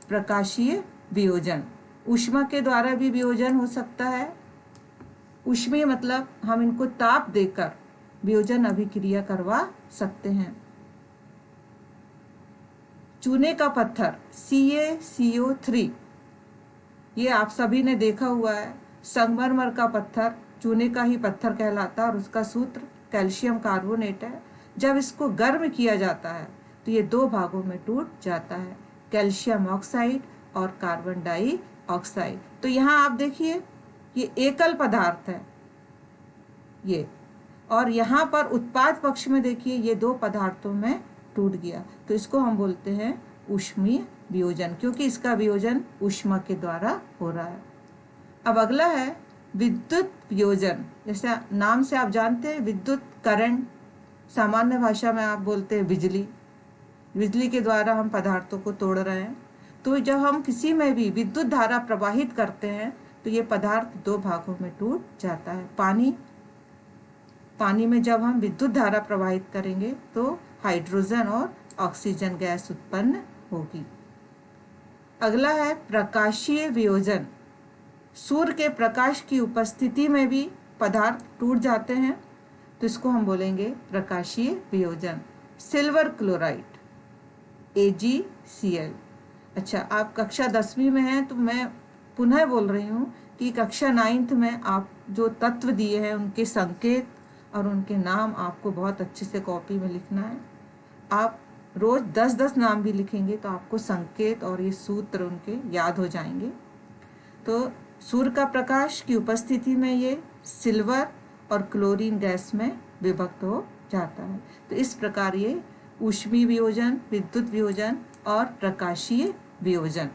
प्रकाशीय वियोजन, ऊष्मा के द्वारा भी वियोजन हो सकता है। ऊष्मीय मतलब हम इनको ताप देकर वियोजन अभिक्रिया करवा सकते हैं। चूने का पत्थर CaCO3, ये आप सभी ने देखा हुआ है। संगमरमर का पत्थर चूने का ही पत्थर कहलाता है और उसका सूत्र कैल्शियम कार्बोनेट है। जब इसको गर्म किया जाता है तो ये दो भागों में टूट जाता है, कैल्शियम ऑक्साइड और कार्बन डाइऑक्साइड। तो यहाँ आप देखिए ये एकल पदार्थ है ये, और यहाँ पर उत्पाद पक्ष में देखिए ये दो पदार्थों में टूट गया, तो इसको हम बोलते हैं ऊष्मीय वियोजन, क्योंकि इसका वियोजन ऊष्मा के द्वारा हो रहा है। अब अगला है विद्युत वियोजन। जैसे नाम से आप जानते हैं विद्युत करंट, सामान्य भाषा में आप बोलते हैं बिजली। बिजली के द्वारा हम पदार्थों को तोड़ रहे हैं। तो जब हम किसी में भी विद्युत धारा प्रवाहित करते हैं तो ये पदार्थ दो भागों में टूट जाता है। पानी में जब हम विद्युत धारा प्रवाहित करेंगे तो हाइड्रोजन और ऑक्सीजन गैस उत्पन्न होगी। अगला है प्रकाशीय वियोजन। सूर्य के प्रकाश की उपस्थिति में भी पदार्थ टूट जाते हैं, तो इसको हम बोलेंगे प्रकाशीय वियोजन। Silver chloride AgCl। अच्छा, आप कक्षा 10वीं में हैं तो मैं पुनः बोल रही हूँ कि कक्षा 9th में आप जो तत्व दिए हैं उनके संकेत और उनके नाम आपको बहुत अच्छे से कॉपी में लिखना है। आप रोज 10-10 नाम भी लिखेंगे तो आपको संकेत और ये सूत्र उनके याद हो जाएंगे। तो सूर्य का प्रकाश की उपस्थिति में ये सिल्वर और क्लोरीन गैस में विभक्त हो जाता है। तो इस प्रकार ये ऊष्मीय वियोजन, विद्युत वियोजन और प्रकाशीय वियोजन।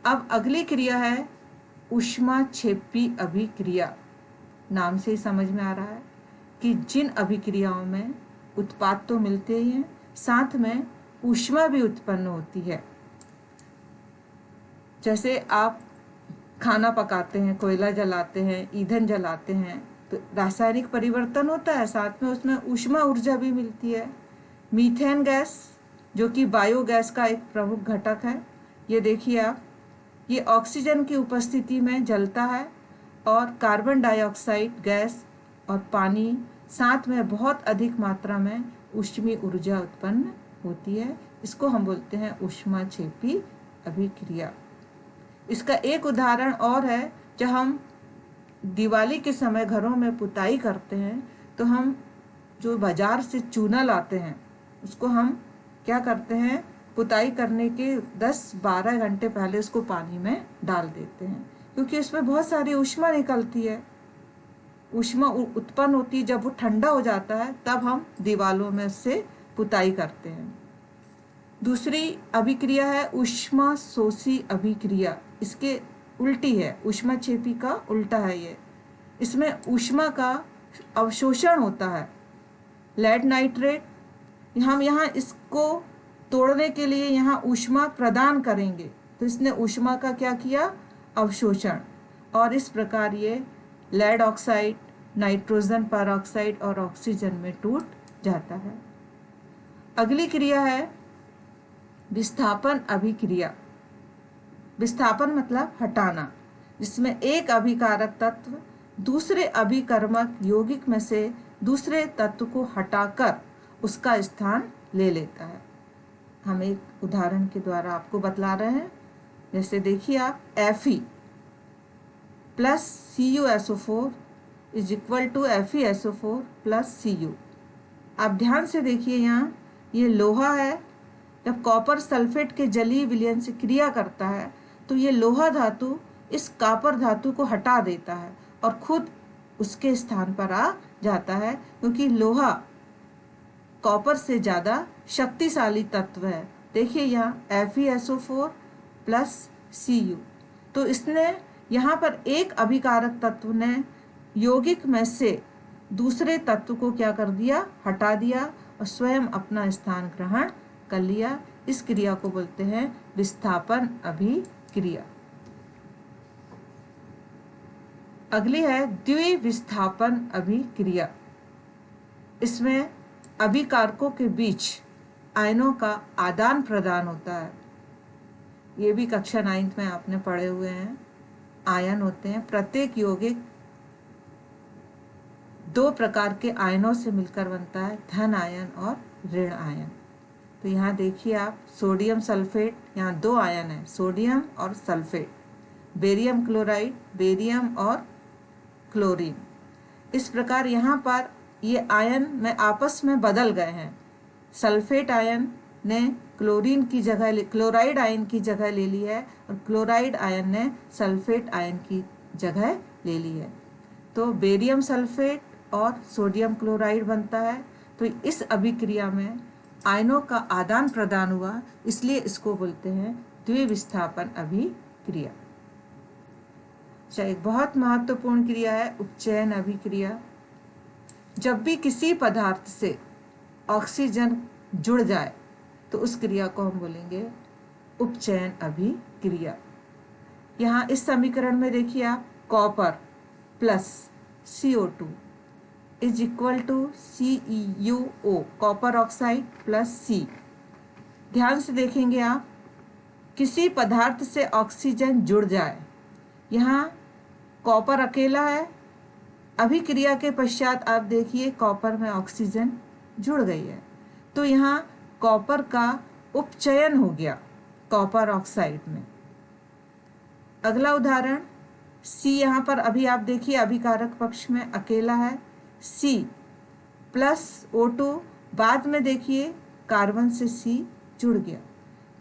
अब अगली क्रिया है ऊष्माक्षेपी अभिक्रिया। नाम से ही समझ में आ रहा है कि जिन अभिक्रियाओं में उत्पाद तो मिलते ही हैं, साथ में ऊष्मा भी उत्पन्न होती है। जैसे आप खाना पकाते हैं, कोयला जलाते हैं, ईंधन जलाते हैं, तो रासायनिक परिवर्तन होता है, साथ में उसमें ऊष्मा ऊर्जा भी मिलती है। मीथेन गैस जो कि बायोगैस का एक प्रमुख घटक है, ये देखिए आप, ये ऑक्सीजन की उपस्थिति में जलता है और कार्बन डाइऑक्साइड गैस और पानी साथ में बहुत अधिक मात्रा में ऊष्मीय ऊर्जा उत्पन्न होती है। इसको हम बोलते हैं ऊष्माक्षेपी अभिक्रिया। इसका एक उदाहरण और है, जब हम दिवाली के समय घरों में पुताई करते हैं तो हम जो बाजार से चूना लाते हैं उसको हम क्या करते हैं, पुताई करने के 10-12 घंटे पहले उसको पानी में डाल देते हैं, क्योंकि इसमें बहुत सारी ऊष्मा निकलती है, ऊष्मा उत्पन्न होती है। जब वो ठंडा हो जाता है तब हम दीवालों में उससे पुताई करते हैं। दूसरी अभिक्रिया है ऊष्मा शोषी अभिक्रिया। इसके उल्टी है, ऊष्माक्षेपी का उल्टा है ये। इसमें ऊष्मा का अवशोषण होता है। लेड नाइट्रेट, हम यहाँ इसको तोड़ने के लिए यहाँ ऊष्मा प्रदान करेंगे, तो इसने ऊष्मा का क्या किया, अवशोषण, और इस प्रकार ये लेड ऑक्साइड, नाइट्रोजन परऑक्साइड और ऑक्सीजन में टूट जाता है। अगली क्रिया है विस्थापन अभिक्रिया। विस्थापन मतलब हटाना, जिसमें एक अभिकारक तत्व दूसरे अभिकर्मक यौगिक में से दूसरे तत्व को हटाकर उसका स्थान ले लेता है। हम एक उदाहरण के द्वारा आपको बतला रहे हैं। जैसे देखिए आप, Fe plus CuSO4 is equal to FeSO4 plus Cu। आप ध्यान से देखिए, यहाँ ये लोहा है। जब कॉपर सल्फेट के जलीय विलयन से क्रिया करता है तो ये लोहा धातु इस कॉपर धातु को हटा देता है और खुद उसके स्थान पर आ जाता है, क्योंकि लोहा कॉपर से ज़्यादा शक्तिशाली तत्व है। देखिए यहाँ FeSO4 प्लस Cu। तो इसने यहाँ पर एक अभिकारक तत्व ने यौगिक में से दूसरे तत्व को क्या कर दिया, हटा दिया और स्वयं अपना स्थान ग्रहण कर लिया। इस क्रिया को बोलते हैं विस्थापन अभिक्रिया। अगली है द्विविस्थापन अभिक्रिया। इसमें अभिकारकों के बीच आयनों का आदान प्रदान होता है। ये भी कक्षा 9th में आपने पढ़े हुए हैं। आयन होते हैं, प्रत्येक यौगिक 2 प्रकार के आयनों से मिलकर बनता है, धन आयन और ऋण आयन। तो यहाँ देखिए आप, सोडियम सल्फेट, यहाँ 2 आयन है, सोडियम और सल्फेट। बेरियम क्लोराइड, बेरियम और क्लोरीन। इस प्रकार यहाँ पर ये आयन में आपस में बदल गए हैं। सल्फेट आयन ने क्लोरीन की जगह, क्लोराइड आयन की जगह ले ली है, और क्लोराइड आयन ने सल्फेट आयन की जगह ले ली है। तो बेरियम सल्फेट और सोडियम क्लोराइड बनता है। तो इस अभिक्रिया में आयनों का आदान प्रदान हुआ, इसलिए इसको बोलते हैं द्विविस्थापन अभिक्रिया। एक बहुत महत्वपूर्ण क्रिया है उपचयन अभिक्रिया। जब भी किसी पदार्थ से ऑक्सीजन जुड़ जाए तो उस क्रिया को हम बोलेंगे उपचयन अभिक्रिया। यहाँ इस समीकरण में देखिए आप, copper plus CO2 is equal to CuO, copper oxide plus C। ध्यान से देखेंगे आप, किसी पदार्थ से ऑक्सीजन जुड़ जाए, यहाँ कॉपर अकेला है, अभिक्रिया के पश्चात आप देखिए कॉपर में ऑक्सीजन जुड़ गई है, तो यहाँ कॉपर का उपचयन हो गया कॉपर ऑक्साइड में। अगला उदाहरण, C यहाँ पर अभी आप देखिए अभिकारक पक्ष में अकेला है, C प्लस O2, बाद में देखिए कार्बन से C जुड़ गया,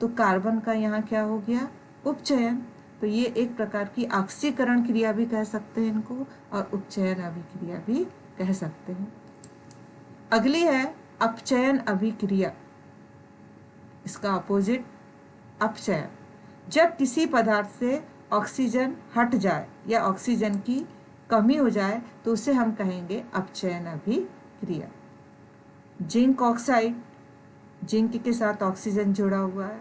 तो कार्बन का यहाँ क्या हो गया, उपचयन। तो ये एक प्रकार की ऑक्सीकरण क्रिया भी कह सकते हैं इनको, और उपचयन अभिक्रिया भी कह सकते हैं। अगली है अपचयन अभिक्रिया, इसका अपोजिट अपचयन। जब किसी पदार्थ से ऑक्सीजन हट जाए या ऑक्सीजन की कमी हो जाए तो उसे हम कहेंगे अपचयन अभिक्रिया। जिंक ऑक्साइड, जिंक के साथ ऑक्सीजन जुड़ा हुआ है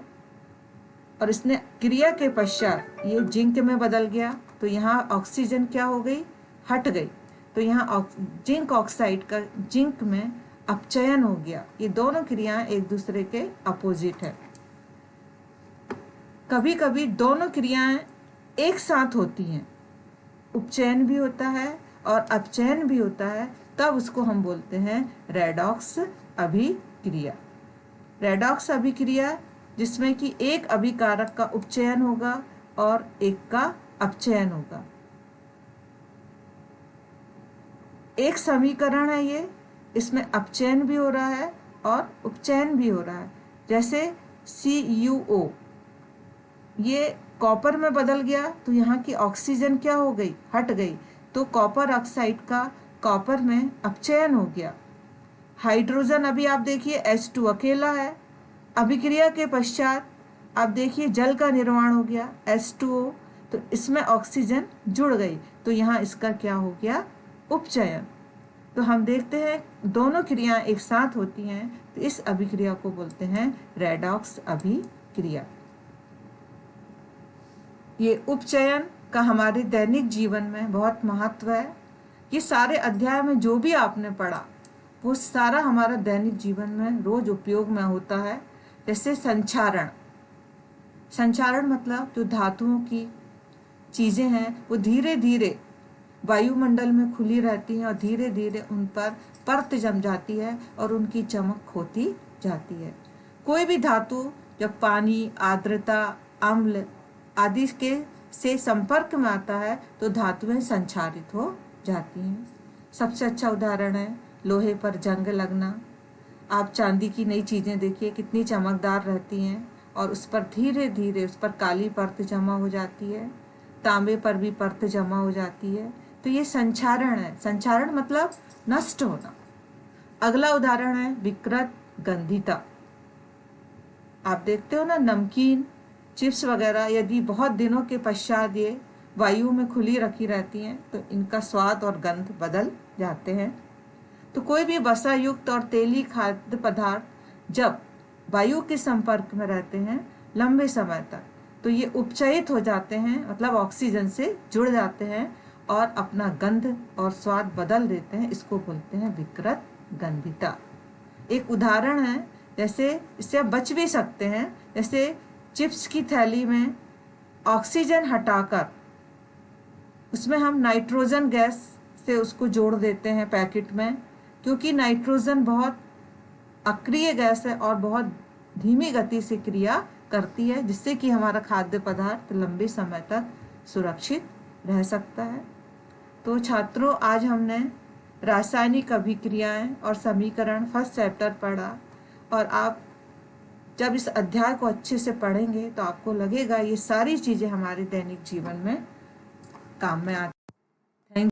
और इसने क्रिया के पश्चात ये जिंक में बदल गया, तो यहाँ ऑक्सीजन क्या हो गई, हट गई, तो यहाँ जिंक ऑक्साइड का जिंक में अपचयन हो गया। ये दोनों क्रियाएं एक दूसरे के अपोजिट है। कभी कभी दोनों क्रियाएं एक साथ होती हैं, उपचयन भी होता है और अपचयन भी होता है, तब उसको हम बोलते हैं रेडॉक्स अभिक्रिया। रेडॉक्स अभिक्रिया जिसमें कि एक अभिकारक का उपचयन होगा और एक का अपचयन होगा। एक समीकरण है ये, इसमें अपचयन भी हो रहा है और उपचयन भी हो रहा है। जैसे CuO, ये कॉपर में बदल गया तो यहाँ की ऑक्सीजन क्या हो गई, हट गई, तो कॉपर ऑक्साइड का कॉपर में अपचयन हो गया। हाइड्रोजन अभी आप देखिए H2 अकेला है, अभिक्रिया के पश्चात आप देखिए जल का निर्माण हो गया H2O, तो इसमें ऑक्सीजन जुड़ गई, तो यहाँ इसका क्या हो गया, उपचयन। तो हम देखते हैं दोनों क्रियाएं एक साथ होती हैं, तो इस अभिक्रिया को बोलते हैं रेडॉक्स अभिक्रिया। ये उपचयन का हमारे दैनिक जीवन में बहुत महत्व है। ये सारे अध्याय में जो भी आपने पढ़ा वो सारा हमारा दैनिक जीवन में रोज उपयोग में होता है। जैसे संचारण, संचारण मतलब जो धातुओं की चीज़ें हैं वो धीरे धीरे वायुमंडल में खुली रहती हैं और धीरे धीरे उन पर परत जम जाती है और उनकी चमक होती जाती है। कोई भी धातु जब पानी, आर्द्रता, अम्ल आदि के से संपर्क में आता है तो धातुएं संचारित हो जाती हैं। सबसे अच्छा उदाहरण है लोहे पर जंग लगना। आप चांदी की नई चीज़ें देखिए कितनी चमकदार रहती हैं और उस पर धीरे धीरे उस पर काली परत जमा हो जाती है, तांबे पर भी परत जमा हो जाती है, तो ये संचारण है। संचारण मतलब नष्ट होना। अगला उदाहरण है विकृत गंधिता। आप देखते हो ना, नमकीन, चिप्स वगैरह यदि बहुत दिनों के पश्चात ये वायु में खुली रखी रहती हैं तो इनका स्वाद और गंध बदल जाते हैं। तो कोई भी वसा युक्त और तेली खाद्य पदार्थ जब वायु के संपर्क में रहते हैं लंबे समय तक तो ये उपचयित हो जाते हैं, मतलब ऑक्सीजन से जुड़ जाते हैं और अपना गंध और स्वाद बदल देते हैं। इसको बोलते हैं विकृत गंधिता। एक उदाहरण है, जैसे इससे आप बच भी सकते हैं, जैसे चिप्स की थैली में ऑक्सीजन हटाकर उसमें हम नाइट्रोजन गैस से उसको जोड़ देते हैं पैकेट में, क्योंकि नाइट्रोजन बहुत अक्रिय गैस है और बहुत धीमी गति से क्रिया करती है, जिससे कि हमारा खाद्य पदार्थ लंबे समय तक सुरक्षित रह सकता है। तो छात्रों, आज हमने रासायनिक अभिक्रियाएं और समीकरण फर्स्ट चैप्टर पढ़ा, और आप जब इस अध्याय को अच्छे से पढ़ेंगे तो आपको लगेगा ये सारी चीज़ें हमारे दैनिक जीवन में काम में आती